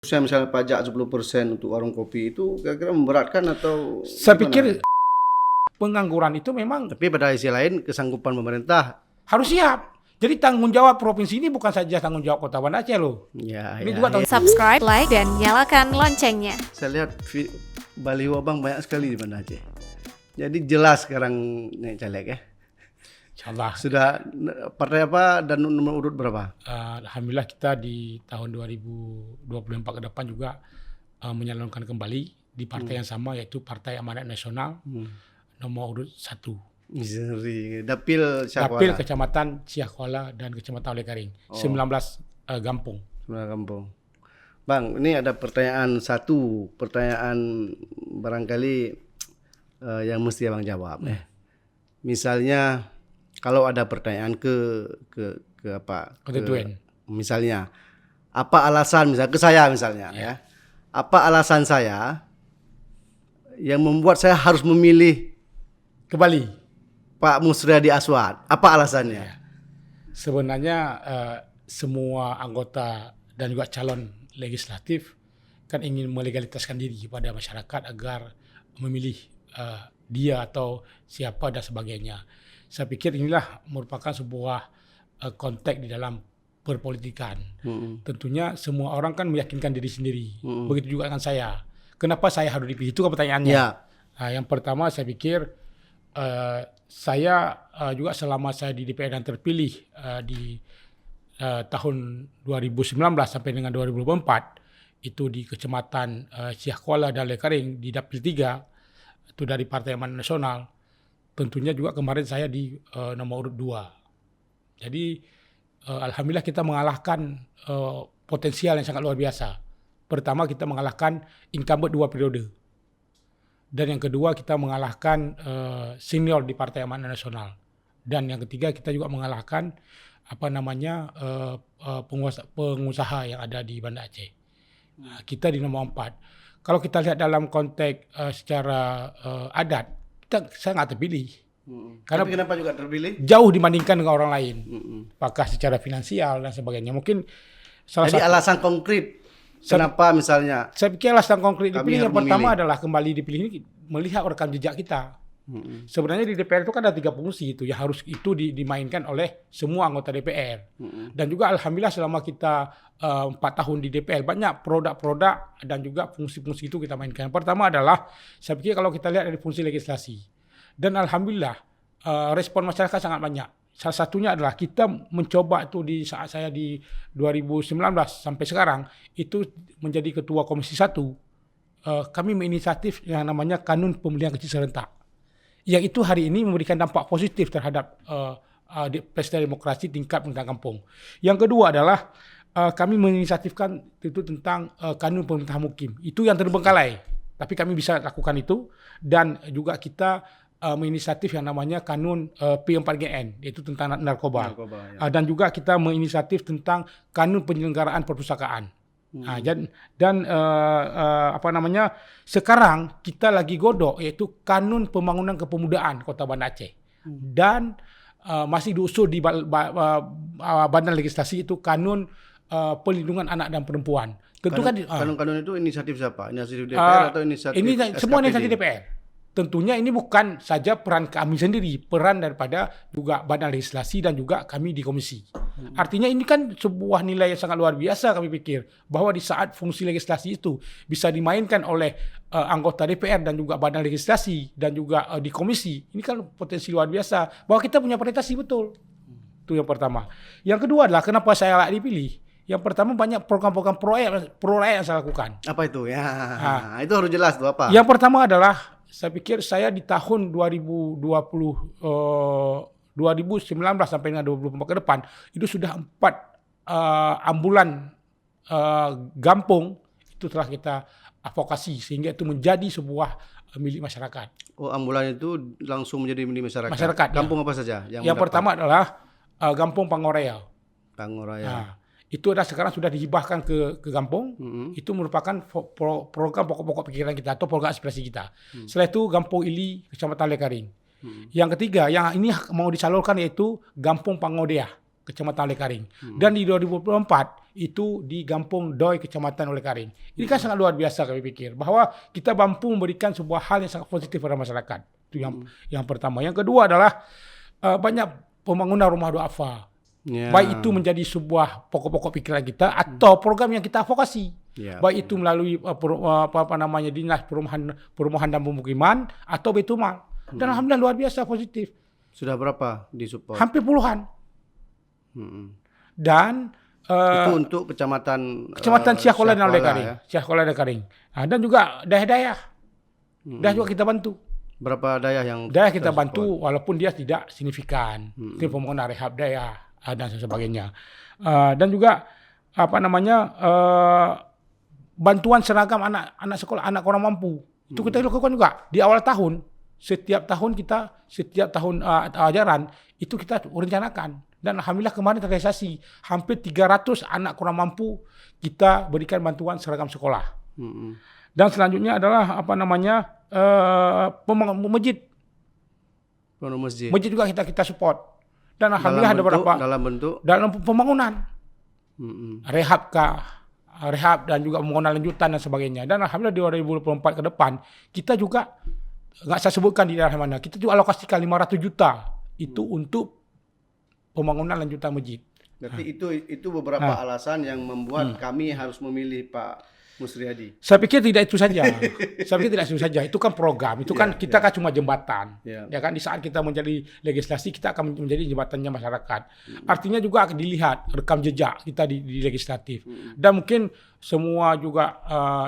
Saya misalnya pajak 10% untuk warung kopi itu kira-kira memberatkan atau Saya gimana? pikir pengangguran itu memang Tapi pada sisi lain kesanggupan pemerintah. harus siap. Jadi tanggung jawab provinsi ini bukan saja tanggung jawab Kota Banda Aceh loh. Ya, Ini ya, juga ya. Subscribe, like, dan nyalakan loncengnya. Saya lihat baliho Abang banyak sekali di Banda Aceh. Jadi jelas sekarang naik caleg ya. InsyaAllah. Sudah partai apa dan nomor urut berapa? Alhamdulillah kita di tahun 2024 ke depan juga menyalurkan kembali di partai yang sama, yaitu Partai Amanat Nasional nomor urut 1. Miseri. Dapil Syakwala. Dapil Kecamatan Siakuala dan Kecamatan Oleh-Karing. 19 Gampung. Sebelah kampung. Bang, ini ada pertanyaan satu. Pertanyaan barangkali yang mesti Abang jawab ya. Misalnya kalau ada pertanyaan ke apa? Konstituen. Misalnya apa alasan misalnya ke saya misalnya ya. Apa alasan saya yang membuat saya harus memilih Kembali. Pak Musriyadi Aswad? Apa alasannya? Sebenarnya semua anggota dan juga calon legislatif kan ingin melegalitaskan diri kepada masyarakat agar memilih dia atau siapa dan sebagainya. Saya pikir inilah merupakan sebuah konteks di dalam perpolitikan. Tentunya semua orang kan meyakinkan diri sendiri. Begitu juga dengan saya. Kenapa saya harus dipilih? Itu kan pertanyaannya. Ya. Yang pertama saya pikir saya juga selama saya di DPR dan terpilih di tahun 2019 sampai dengan 2024 itu di Kecamatan Siakuala dan Oleh-Karing di Dapil 3 itu dari Partai Amanat Nasional. Tentunya juga kemarin saya di nomor urut 2. Jadi alhamdulillah kita mengalahkan potensial yang sangat luar biasa. Pertama kita mengalahkan incumbent 2 periode. Dan yang kedua kita mengalahkan senior di Partai Amanat Nasional. Dan yang ketiga kita juga mengalahkan pengusaha yang ada di Banda Aceh. Kita di nomor 4. Kalau kita lihat dalam konteks secara adat, saya nggak terpilih. Karena Tapi kenapa juga terpilih? jauh dibandingkan dengan orang lain. Apakah secara finansial dan sebagainya. Mungkin salah Jadi satu alasan konkret kenapa misalnya saya pikir alasan konkret kami dipilih harus yang pertama memilih. adalah kembali dipilih ini melihat rekam jejak kita. Sebenarnya di DPR itu kan ada 3 fungsi itu yang harus itu dimainkan oleh semua anggota DPR. Dan juga alhamdulillah selama kita 4 tahun di DPR banyak produk-produk dan juga fungsi-fungsi itu kita mainkan. Yang pertama adalah saya pikir kalau kita lihat dari fungsi legislasi. Dan alhamdulillah respon masyarakat sangat banyak. Salah satunya adalah kita mencoba itu di saat saya di 2019 sampai sekarang itu menjadi ketua Komisi 1. Kami menginisiatif yang namanya Kanun Pemilihan Kecil Serentak. Yang itu hari ini memberikan dampak positif terhadap pesta demokrasi tingkat pemerintahan kampung. Yang kedua adalah kami menginisiatifkan itu tentang Kanun Pemerintahan Mukim. Itu yang terbengkalai. Tapi kami bisa lakukan itu. Dan juga kita menginisiatif yang namanya Kanun P4GN, yaitu tentang narkoba. ya. Dan juga kita menginisiatif tentang Kanun Penyelenggaraan Perpustakaan. Sekarang kita lagi godok yaitu Kanun Pembangunan Kepemudaan Kota Banda Aceh. Dan masih diusul di badan legislasi itu Kanun Perlindungan Anak dan Perempuan. Tentu Kanun-kanun itu inisiatif siapa? Inisiatif DPR atau inisiatif ini semua SKPD? inisiatif DPR. Tentunya ini bukan saja peran kami sendiri, peran daripada juga badan legislasi dan juga kami di komisi. Artinya ini kan sebuah nilai yang sangat luar biasa kami pikir bahwa di saat fungsi legislasi itu bisa dimainkan oleh anggota DPR dan juga badan legislasi dan juga di komisi. Ini kan potensi luar biasa bahwa kita punya prestasi betul. Itu yang pertama. Yang kedua adalah kenapa saya layak dipilih. Yang pertama banyak program-program proyek yang saya lakukan. Apa itu? Ya, itu harus jelas tuh apa? Yang pertama adalah saya pikir saya di tahun 2019 sampai dengan 2024 ke depan itu sudah 4 ambulan Gampung itu telah kita advokasi sehingga itu menjadi sebuah milik masyarakat. Oh, ambulan itu langsung menjadi milik masyarakat. Masyarakat, Kampung apa saja? Yang pertama adalah Gampung Pangoraya. Pangoraya. Itu adalah sekarang sudah dihibahkan ke Gampung. Itu merupakan program pokok-pokok pikiran kita atau program aspirasi kita. Setelah itu Gampung Ili, Kecamatan Oleh-Karing. Yang ketiga, yang ini mau disalurkan yaitu Gampung Pangodea, Kecamatan Oleh-Karing. Dan di 2024 itu di Gampung Doi, Kecamatan Oleh-Karing. Ini kan sangat luar biasa kami pikir, bahwa kita mampu memberikan sebuah hal yang sangat positif pada masyarakat. Itu yang pertama. Yang kedua adalah banyak pembangunan rumah duafa. Ya. Baik itu menjadi sebuah pokok-pokok pikiran kita atau program yang kita advokasi. Ya, Baik itu melalui Dinas Perumahan dan Pemukiman atau Betumal. Dan alhamdulillah luar biasa positif. Sudah berapa disupport? Hampir puluhan. Dan Itu untuk kecamatan Siakola dan Oleh-Karing. ya? Siakola dan Oleh-Karing. Dan juga daerah-daerah. Daerah juga kita bantu. Berapa daerah yang Daerah kita support? bantu walaupun dia tidak signifikan. Itu pembangunan rehab daerah dan sebagainya. Dan juga bantuan seragam anak sekolah, anak kurang mampu. Itu kita lakukan juga di awal tahun. Setiap tahun ajaran itu kita rencanakan. Dan alhamdulillah kemarin terrealisasi hampir 300 anak kurang mampu kita berikan bantuan seragam sekolah. Dan selanjutnya adalah pembangunan masjid. Masjid. Masjid juga kita support. Dan alhamdulillah ada beberapa dalam pembangunan. Rehab dan juga pembangunan lanjutan dan sebagainya. Dan alhamdulillah di 2024 ke depan kita juga nggak saya sebutkan di daerah mana. Kita juga alokasikan 500 juta itu untuk pembangunan lanjutan masjid. Berarti itu beberapa alasan yang membuat kami harus memilih Pak Musriyadi. Saya pikir tidak itu saja. Itu kan program. Itu kan kita kan cuma jembatan. Ya kan di saat kita menjadi legislasi kita akan menjadi jembatannya masyarakat. Artinya juga akan dilihat rekam jejak kita di legislatif. Dan mungkin semua juga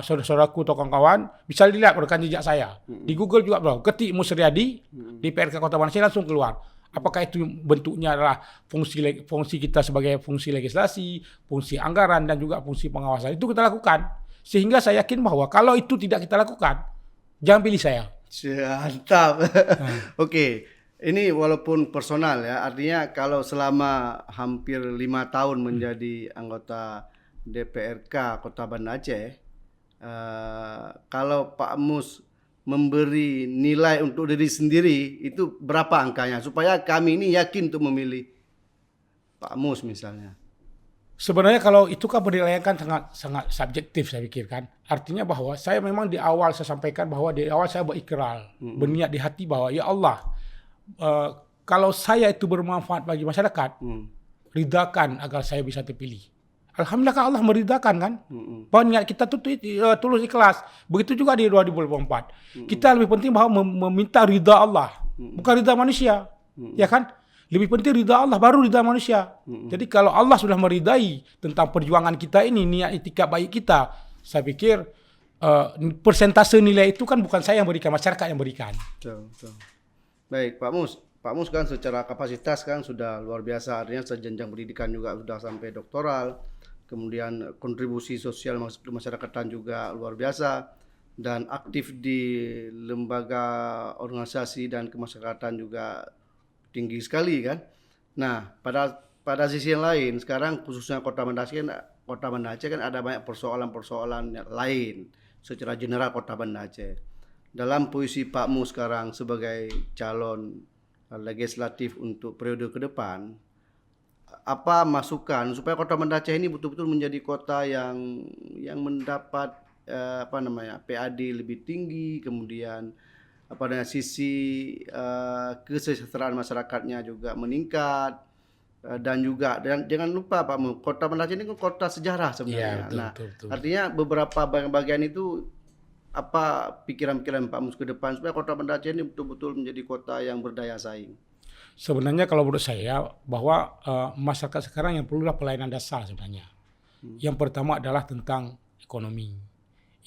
saudara-saudaraku atau kawan-kawan bisa dilihat rekam jejak saya. Di Google juga bro. Ketik Musriyadi di PRK Kota Banda Aceh langsung keluar. Apakah itu bentuknya adalah fungsi kita sebagai fungsi legislasi, fungsi anggaran dan juga fungsi pengawasan. Itu kita lakukan. Sehingga saya yakin bahwa kalau itu tidak kita lakukan, jangan pilih saya. Mantap. Oke, ini walaupun personal ya, artinya kalau selama hampir 5 tahun menjadi anggota DPRK Kota Banda Aceh, kalau Pak Mus memberi nilai untuk diri sendiri, itu berapa angkanya? Supaya kami ini yakin untuk memilih Pak Mus misalnya. Sebenarnya kalau itu kan penilaian kan sangat subjektif saya pikir kan. Artinya bahwa saya memang di awal saya sampaikan bahwa di awal saya berikrar, berniat di hati bahwa ya Allah, kalau saya itu bermanfaat bagi masyarakat, ridhakan agar saya bisa terpilih. Alhamdulillah kan Allah meridhakan kan. Bahwa niat kita tulus ikhlas. Begitu juga di 2024. Kita lebih penting bahwa meminta ridha Allah, bukan ridha manusia. Ya kan? Lebih penting ridha Allah baru ridha manusia. Jadi kalau Allah sudah meridai tentang perjuangan kita ini, niat itikad baik kita, saya pikir persentase nilai itu kan bukan saya yang berikan, masyarakat yang berikan. Betul. Baik, Pak Mus kan secara kapasitas kan sudah luar biasa, artinya sejenjang pendidikan juga sudah sampai doktoral, kemudian kontribusi sosial masyarakatan juga luar biasa, dan aktif di lembaga organisasi dan kemasyarakatan juga tinggi sekali kan. Nah, pada sisi yang lain, sekarang khususnya Kota Banda Aceh kan ada banyak persoalan-persoalan lain secara general Kota Banda Aceh. Dalam posisi Pak Mus sekarang sebagai calon legislatif untuk periode ke depan, apa masukan supaya Kota Banda Aceh ini betul-betul menjadi kota yang mendapat PAD lebih tinggi, kemudian pada sisi kesejahteraan masyarakatnya juga meningkat, dan jangan lupa Pak Mus, Kota Banda Aceh ini kan kota sejarah sebenarnya. Ya, betul. Artinya beberapa bagian itu apa pikiran-pikiran Pak Mus ke depan supaya Kota Banda Aceh ini betul-betul menjadi kota yang berdaya saing? Sebenarnya kalau menurut saya bahwa masyarakat sekarang yang perlulah pelayanan dasar sebenarnya. Yang pertama adalah tentang ekonomi,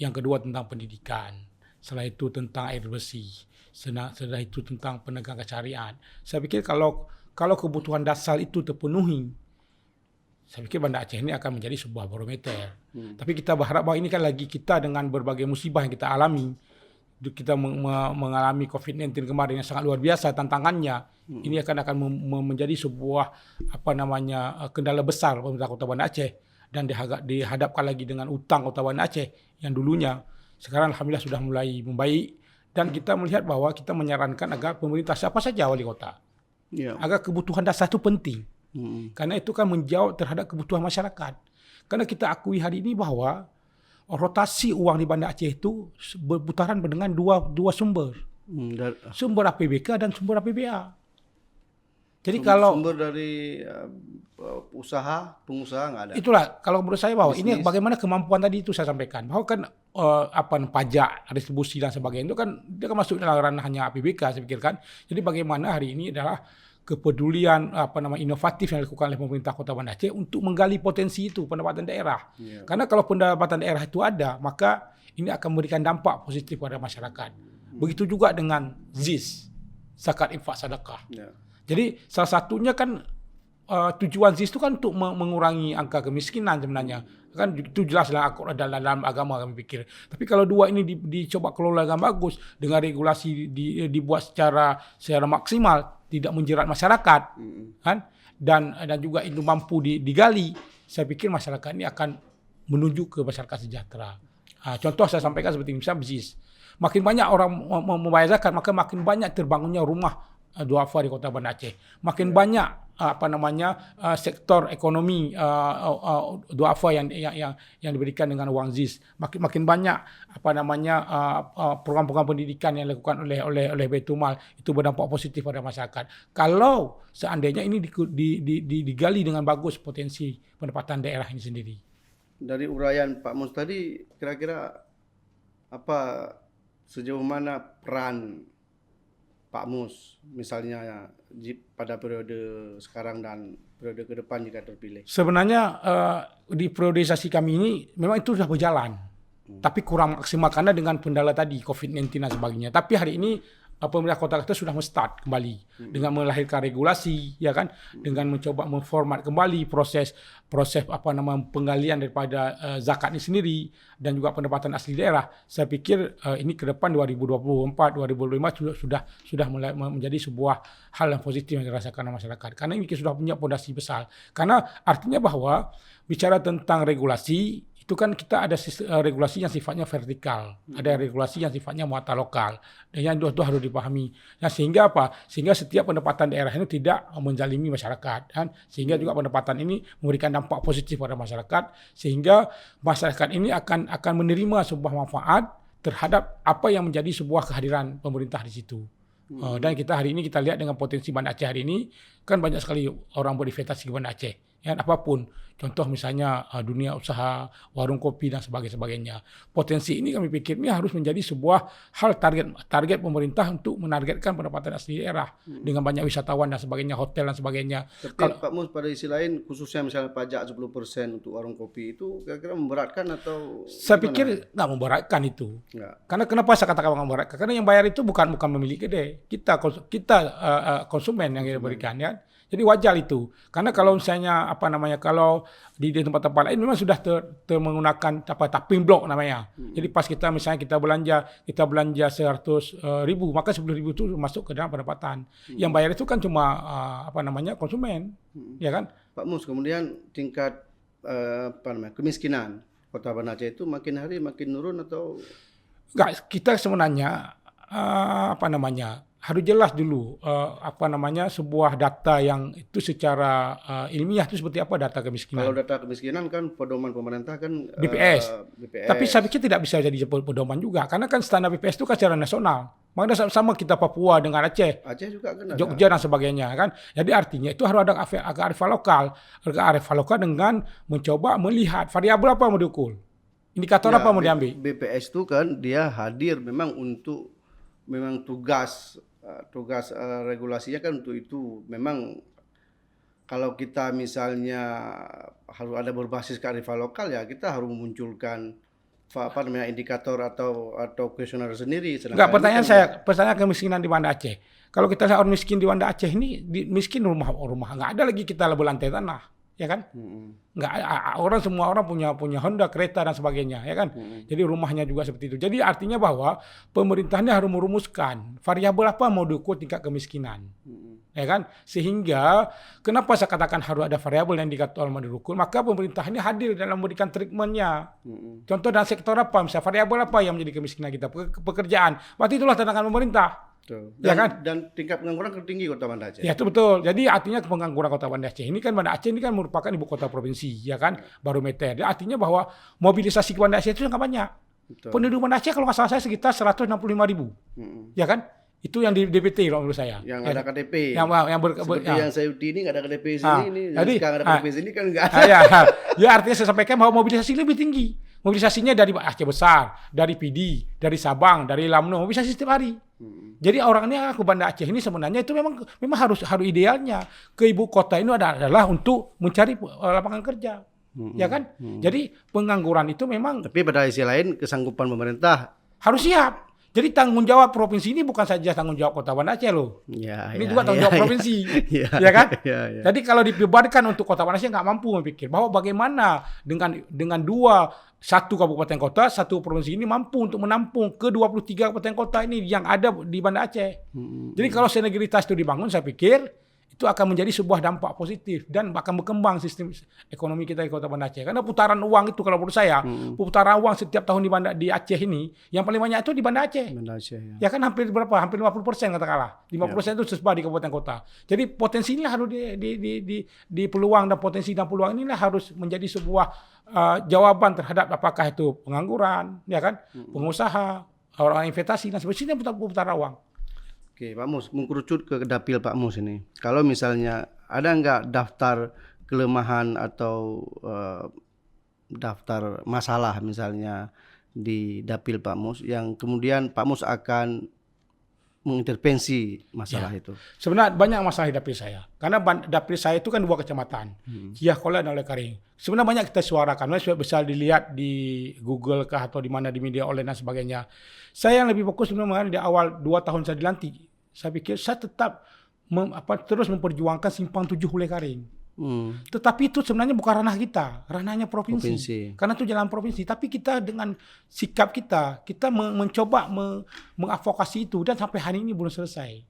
yang kedua tentang pendidikan, setelah itu tentang air bersih, setelah itu tentang penegakan syariat. Saya pikir kalau kebutuhan dasar itu terpenuhi, saya pikir Banda Aceh ini akan menjadi sebuah barometer. Tapi kita berharap bahwa ini kan lagi kita dengan berbagai musibah yang kita alami. Kita mengalami COVID-19 kemarin yang sangat luar biasa tantangannya. Ini akan menjadi sebuah kendala besar pemerintah Kota Banda Aceh, dan dihadapkan lagi dengan utang Kota Banda Aceh yang dulunya sekarang alhamdulillah sudah mulai membaik, dan kita melihat bahwa kita menyarankan agar pemerintah siapa saja wali kota agar kebutuhan dasar itu penting. Karena itu kan menjawab terhadap kebutuhan masyarakat. Karena kita akui hari ini bahwa rotasi uang di Banda Aceh itu berputaran dengan dua sumber. Sumber APBK dan sumber APBA. Jadi kalau sumber dari pengusaha nggak ada. Itulah kalau menurut saya bahwa Bisnis. ini bagaimana kemampuan tadi itu saya sampaikan. Bahwa kan pajak, distribusi dan sebagainya itu kan dia kan masuk dalam ranahnya APBK saya pikirkan. Jadi bagaimana hari ini adalah kepedulian inovatif yang dilakukan oleh pemerintah Kota Banda Aceh untuk menggali potensi itu pendapatan daerah. Karena kalau pendapatan daerah itu ada, maka ini akan memberikan dampak positif pada masyarakat. Begitu juga dengan ZIS, zakat infak sedekah. Jadi salah satunya kan tujuan ZIS itu kan untuk mengurangi angka kemiskinan sebenarnya. Kan itu jelas dalam agama kami pikir. Tapi kalau dua ini dicoba kelola dengan bagus, dengan regulasi dibuat secara maksimal, tidak menjerat masyarakat, kan? Dan juga itu mampu digali, saya pikir masyarakat ini akan menuju ke masyarakat sejahtera. Contoh saya sampaikan seperti misalnya BIS. Makin banyak orang membayar zakat, maka makin banyak terbangunnya rumah duafa di Kota Banda Aceh. Makin banyak sektor ekonomi duafa yang diberikan dengan uang ZIS. Makin banyak program-program pendidikan yang dilakukan oleh Baitul Mal itu berdampak positif pada masyarakat. Kalau seandainya ini digali dengan bagus potensi pendapatan daerah ini sendiri. Dari uraian Pak Mus tadi, kira-kira sejauh mana peran Pak Mus misalnya pada periode sekarang dan periode ke depan jika terpilih? Sebenarnya di priorisasi kami ini memang itu sudah berjalan, tapi kurang maksimal karena dengan kendala tadi COVID-19 dan sebagainya. Tapi hari ini pemerintah kota kita sudah men-start kembali dengan melahirkan regulasi, ya kan, dengan mencoba memformat kembali proses penggalian daripada zakat ini sendiri dan juga pendapatan asli daerah. Saya pikir ini ke depan 2024 2025 sudah mulai menjadi sebuah hal yang positif yang dirasakan oleh masyarakat. Karena ini sudah punya fondasi besar. Karena artinya bahwa bicara tentang regulasi itu kan kita ada regulasi yang sifatnya vertikal, ada regulasi yang sifatnya muatan lokal, dan yang itu harus dipahami. Nah, sehingga Sehingga setiap pendapatan daerah ini tidak menzalimi masyarakat, kan? Sehingga juga pendapatan ini memberikan dampak positif pada masyarakat, sehingga masyarakat ini akan menerima sebuah manfaat terhadap apa yang menjadi sebuah kehadiran pemerintah di situ. Dan kita hari ini kita lihat dengan potensi Banda Aceh hari ini kan banyak sekali orang berinvestasi ke Banda Aceh. Ya, apapun, contoh misalnya dunia usaha, warung kopi dan sebagainya. Potensi ini kami pikir ini harus menjadi sebuah hal target pemerintah untuk menargetkan pendapatan asli daerah dengan banyak wisatawan dan sebagainya, hotel dan sebagainya. Tapi Pak Mus, pada isi lain khususnya misalnya pajak 10% untuk warung kopi itu kira-kira memberatkan atau saya pikir nggak memberatkan itu. Nggak. Karena kenapa saya katakan memberatkan? Karena yang bayar itu bukan pemilik gede, kita konsumen yang diberikan, ya. Jadi wajar itu. Karena kalau misalnya kalau di tempat-tempat lain memang sudah menggunakan tapping block namanya. Jadi pas kita belanja 100.000, maka 10.000 itu masuk ke dalam pendapatan. Yang bayar itu kan cuma konsumen, ya kan? Pak Mus, kemudian tingkat kemiskinan Kota Banda Aceh itu makin hari makin turun atau enggak? Kita sebenarnya harus jelas dulu sebuah data yang itu secara ilmiah itu seperti apa data kemiskinan. Kalau data kemiskinan kan pedoman pemerintah kan BPS. Tapi saya pikir tidak bisa jadi pedoman juga karena kan standar BPS itu kan secara nasional. Makanya sama kita Papua dengan Aceh. Aceh juga kan ada. Jogja dan sebagainya kan. Jadi artinya itu harus ada kearifan lokal. Kearifan lokal dengan mencoba melihat variabel apa mau diukur. Indikator apa mau diambil. BPS itu kan dia hadir memang tugas regulasinya kan untuk itu. Memang kalau kita misalnya harus ada berbasis kearifan lokal, ya kita harus memunculkan indikator atau kuesioner sendiri. Enggak, pertanyaan kemiskinan di Banda Aceh. Kalau kita lihat orang miskin di Banda Aceh ini miskin rumah enggak ada lagi kita berlantai tanah, ya kan? Enggak, semua orang punya Honda, kereta dan sebagainya, ya kan? Jadi rumahnya juga seperti itu. Jadi artinya bahwa pemerintahnya harus merumuskan variabel apa mau diukur tingkat kemiskinan. Ya kan? Sehingga kenapa saya katakan harus ada variabel yang indikator mau diukur, maka pemerintah ini hadir dalam memberikan treatmentnya. Contoh dalam sektor apa, misalnya variabel apa yang menjadi kemiskinan kita, pekerjaan. Berarti itulah tantangan pemerintah. Betul. Ya Dan, kan? dan tingkat pengangguran tertinggi Kota Banda Aceh. Ya itu betul. Jadi artinya pengangguran Kota Banda Aceh ini kan, Banda Aceh ini kan merupakan ibu kota provinsi, ya kan, barometer. Jadi artinya bahwa mobilisasi ke Banda Aceh itu sangat banyak. Betul. Penduduk Banda Aceh kalau nggak salah saya sekitar 165.000, ya kan? Itu yang di DPT loh menurut saya. Yang Ya, ada KTP. Seperti yang saya ini nggak ada KTP sini, ini jadi, sekarang ada KTP sini kan nggak ada. Ya artinya saya sampaikan bahwa mobilisasi lebih tinggi. Mobilisasinya dari Aceh Besar, dari PD, dari Sabang, dari Lamno, mobilisasi setiap hari. Jadi orangnya ke Banda Aceh ini sebenarnya itu memang harus idealnya ke ibu kota ini adalah untuk mencari lapangan kerja. Ya kan? Jadi pengangguran itu memang Tapi pada sisi lain kesanggupan pemerintah. harus siap. Jadi tanggung jawab provinsi ini bukan saja tanggung jawab Kota Banda Aceh loh. Ini juga tanggung jawab provinsi. Ya kan? Jadi kalau dibebankan untuk Kota Banda Aceh nggak mampu memikir bahwa bagaimana dengan satu kabupaten kota, satu provinsi ini mampu untuk menampung ke 23 kabupaten kota ini yang ada di Banda Aceh. Jadi kalau sinergitas itu dibangun, saya pikir itu akan menjadi sebuah dampak positif dan akan berkembang sistem ekonomi kita di Kota Banda Aceh. Karena putaran uang itu kalau menurut saya, putaran uang setiap tahun di Aceh ini, yang paling banyak itu di Banda Aceh. Banda Aceh ya. Ya kan hampir berapa? Hampir 50% katakanlah. 50% itu tersebar di kabupaten kota. Jadi potensi inilah harus di peluang dan potensi dan peluang inilah harus menjadi sebuah jawaban terhadap apakah itu pengangguran, ya kan, pengusaha, orang investasi dan sebagainya putaran uang. Oke, Pak Mus, mengkerucut ke dapil Pak Mus ini. Kalau misalnya ada nggak daftar kelemahan atau daftar masalah misalnya di dapil Pak Mus yang kemudian Pak Mus akan mengintervensi masalah itu? Sebenarnya banyak masalah di dapil saya. Karena dapil saya itu kan 2 kecamatan. Jiah Kola dan Lekaring. Sebenarnya banyak kita suarakan. Sudah bisa dilihat di Google kah atau di mana di media online dan sebagainya. Saya yang lebih fokus sebenarnya di awal 2 tahun saya dilantik. Saya pikir saya tetap terus memperjuangkan simpang 7 Lekaring. Tetapi itu sebenarnya bukan ranah kita, ranahnya provinsi. Karena itu jalan provinsi. Tapi kita dengan sikap kita mencoba mengadvokasi itu dan sampai hari ini belum selesai.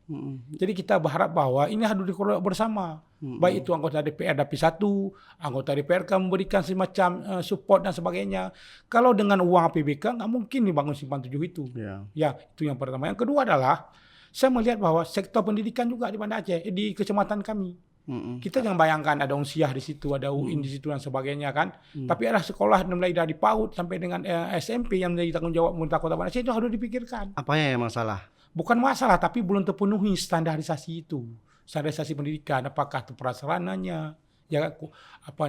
Jadi kita berharap bahwa ini harus dikelola bersama. Baik itu anggota DPR dapil 1, anggota DPRK memberikan semacam support dan sebagainya. Kalau dengan uang APBK nggak mungkin dibangun simpang 7 itu. Ya, itu yang pertama. Yang kedua adalah saya melihat bahwa sektor pendidikan juga di Banda Aceh, di kecamatan kami. Kita jangan bayangkan ada Unsiah di situ, ada UIN di situ dan sebagainya kan. Tapi ada sekolah mulai dari PAUD sampai dengan SMP yang menjadi tanggung jawab pemerintah Kota Banda Aceh itu harus dipikirkan. Apa yang masalah? Bukan masalah, tapi belum terpenuhi standarisasi itu. Standarisasi pendidikan, apakah itu prasarananya, ya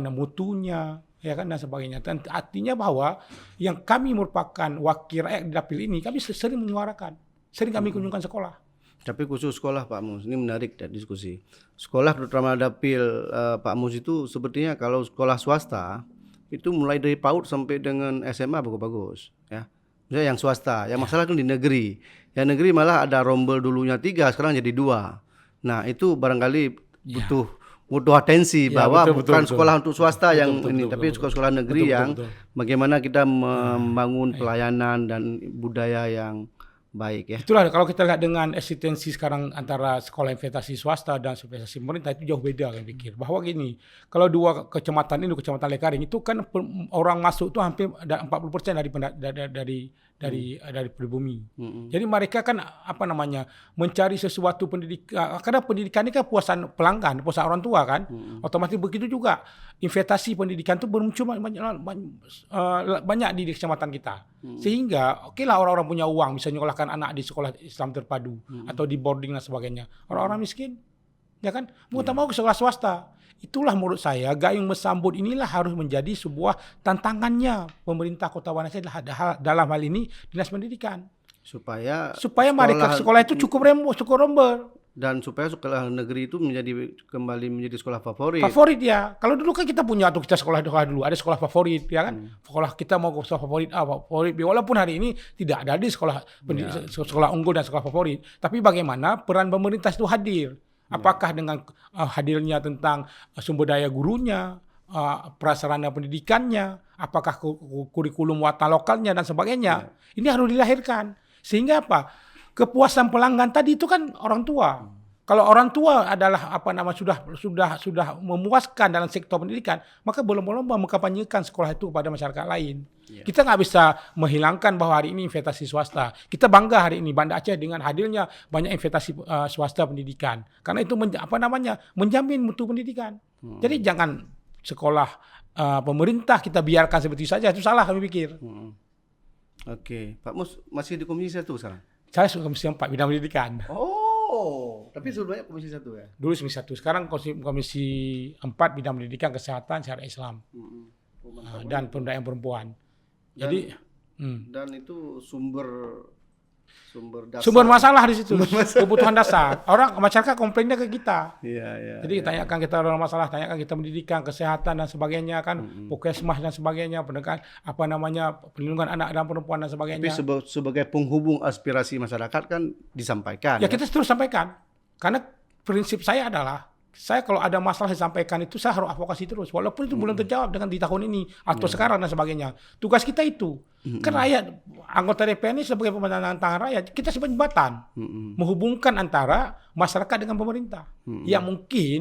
mutunya, ya kan dan sebagainya. Dan artinya bahwa yang kami merupakan wakil rakyat di dapil ini, kami sering menyuarakan, sering kami kunjungkan sekolah. Tapi khusus sekolah Pak Mus, ini menarik dan diskusi. Sekolah terutama dapil Pak Mus itu sepertinya kalau sekolah swasta itu mulai dari PAUD sampai dengan SMA bagus-bagus ya. Misalnya yang swasta, yang masalah kan di negeri. Yang negeri malah ada rombel dulunya 3, sekarang jadi 2. Nah, itu barangkali butuh atensi bahwa bukan sekolah untuk swasta yang ini, tapi sekolah negeri yang bagaimana kita membangun pelayanan dan budaya yang baik ya. Itulah kalau kita lihat dengan eksistensi sekarang antara sekolah investasi swasta dan investasi pemerintah itu jauh beda kan pikir. Bahwa gini, kalau 2 kecamatan ini, kecamatan Lekaring itu kan orang masuk itu hampir 40% dari pribumi. Jadi mereka kan mencari sesuatu pendidikan, karena pendidikan ini kan puasan pelanggan, puasan orang tua kan. Otomatis begitu juga investasi pendidikan itu muncul banyak di kecamatan kita. Sehingga okelah orang-orang punya uang bisa nyekolahkan anak di sekolah Islam terpadu atau di boarding dan sebagainya. Orang-orang miskin ya kan mau tak mau ke sekolah swasta. Itulah menurut saya gayung bersambut inilah harus menjadi sebuah tantangannya pemerintah Kota Banda Aceh dalam hal ini Dinas Pendidikan. Supaya mereka sekolah itu cukup rombel. Dan supaya sekolah negeri itu kembali menjadi sekolah favorit. Favorit ya. Kalau dulu kan kita punya kita sekolah dulu, ada sekolah favorit ya kan. Sekolah kita mau sekolah favorit A, favorit B. Walaupun hari ini tidak ada di sekolah unggul dan sekolah favorit, tapi bagaimana peran pemerintah itu hadir? Apakah dengan hadirnya tentang sumber daya gurunya, prasarana pendidikannya, apakah kurikulum wata lokalnya dan sebagainya. Ini harus dilahirkan. Sehingga apa? Kepuasan pelanggan tadi itu kan orang tua. Kalau orang tua adalah sudah memuaskan dalam sektor pendidikan, maka berlomba-lomba mengkampanyekan sekolah itu kepada masyarakat lain. Kita nggak bisa menghilangkan bahwa hari ini investasi swasta. Kita bangga hari ini Banda Aceh dengan hadirnya banyak investasi swasta pendidikan. Karena itu menjamin mutu pendidikan. Jadi jangan sekolah pemerintah kita biarkan seperti saja, itu salah kami pikir. Oke, Pak Mus masih di Komisi 1 sekarang? Saya suka Komisi 4 bidang pendidikan. Oh, tapi sebelumnya Komisi 1 ya? Dulu Komisi 1, sekarang Komisi 4 bidang pendidikan, kesehatan, syariat Islam. Dan pemberdayaan perempuan. Jadi dan itu sumber dasar. Sumber masalah di situ, kebutuhan dasar. Masyarakat komplainnya ke kita. Iya. Jadi tanyakan kita ada masalah, tanyakan kita pendidikan, kesehatan dan sebagainya kan, puskesmas dan sebagainya, perlindungan anak dan perempuan dan sebagainya. Tapi sebagai penghubung aspirasi masyarakat kan disampaikan. Ya kita terus sampaikan. Karena prinsip saya adalah saya kalau ada masalah disampaikan itu saya harus advokasi terus walaupun itu belum terjawab dengan di tahun ini atau sekarang dan sebagainya. Tugas kita itu kan rakyat, anggota DPR ini sebagai pemerintahan tangan rakyat, kita sebagai jembatan menghubungkan antara masyarakat dengan pemerintah. Yang mungkin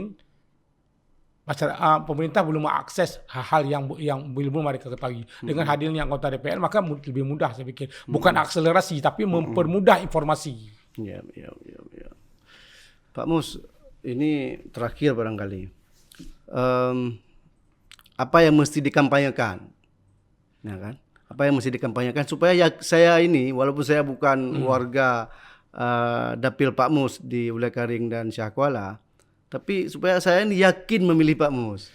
pemerintah belum mengakses hal-hal yang belum mereka ketahui. Dengan hadirnya anggota DPR maka lebih mudah saya pikir. Bukan akselerasi tapi mempermudah informasi. Iya. Pak Mus, ini terakhir barangkali. Apa yang mesti dikampanyekan? Ya kan? Apa yang mesti dikampanyekan supaya saya ini walaupun saya bukan warga dapil Pak Mus di Ulekaring dan Syahkuala, tapi supaya saya ini yakin memilih Pak Mus.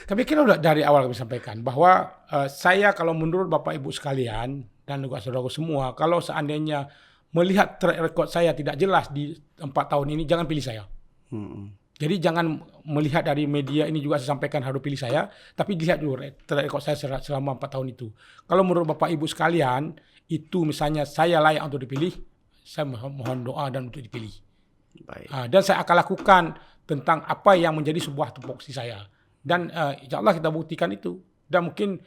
Kami kira udah dari awal kami sampaikan bahwa saya kalau menurut Bapak Ibu sekalian dan juga saudaraku semua, kalau seandainya melihat track record saya tidak jelas di 4 tahun ini, jangan pilih saya. Jadi jangan melihat dari media ini juga saya sampaikan harus pilih saya, tapi dilihat dulu track record saya selama 4 tahun itu. Kalau menurut Bapak Ibu sekalian, itu misalnya saya layak untuk dipilih, saya mohon doa dan untuk dipilih. Baik. Dan saya akan lakukan tentang apa yang menjadi sebuah tupoksi saya. Dan insya Allah kita buktikan itu. Dan mungkin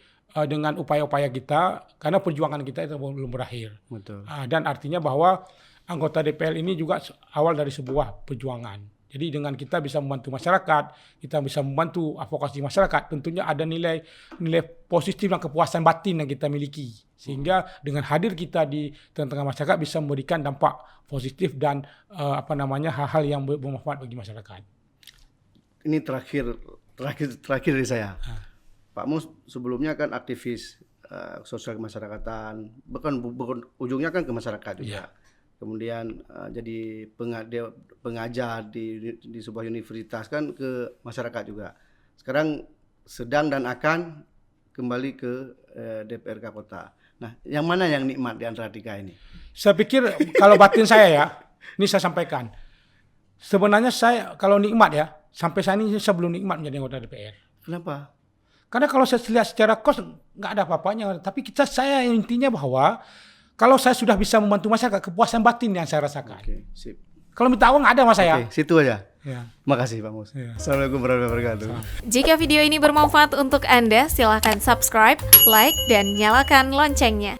dengan upaya-upaya kita, karena perjuangan kita itu belum berakhir. Betul. Dan artinya bahwa anggota DPR ini juga awal dari sebuah perjuangan. Jadi dengan kita bisa membantu masyarakat, kita bisa membantu advokasi masyarakat, tentunya ada nilai positif dan kepuasan batin yang kita miliki. Sehingga dengan hadir kita di tengah-tengah masyarakat bisa memberikan dampak positif dan hal-hal yang bermanfaat bagi masyarakat. Ini terakhir dari saya. Pak Mus sebelumnya kan aktivis sosial kemasyarakatan, bukan ujungnya kan ke masyarakat juga. Yeah. Kemudian jadi pengajar di sebuah universitas kan ke masyarakat juga. Sekarang sedang dan akan kembali ke DPRK Kota. Nah, yang mana yang nikmat di antara tiga ini? Saya pikir kalau batin saya ya, ini saya sampaikan. Sebenarnya saya kalau nikmat ya, sampai saat ini saya belum nikmat menjadi anggota DPR. Kenapa? Karena kalau saya lihat secara kos nggak ada apa-apanya. Tapi saya intinya bahwa kalau saya sudah bisa membantu masyarakat, kepuasan batin yang saya rasakan. Oke, sip. Kalau minta uang nggak ada mas saya. Oke, situ aja. Ya. Makasih Pak Mus. Ya. Assalamualaikum warahmatullahi wabarakatuh. Jika video ini bermanfaat untuk Anda, silakan subscribe, like, dan nyalakan loncengnya.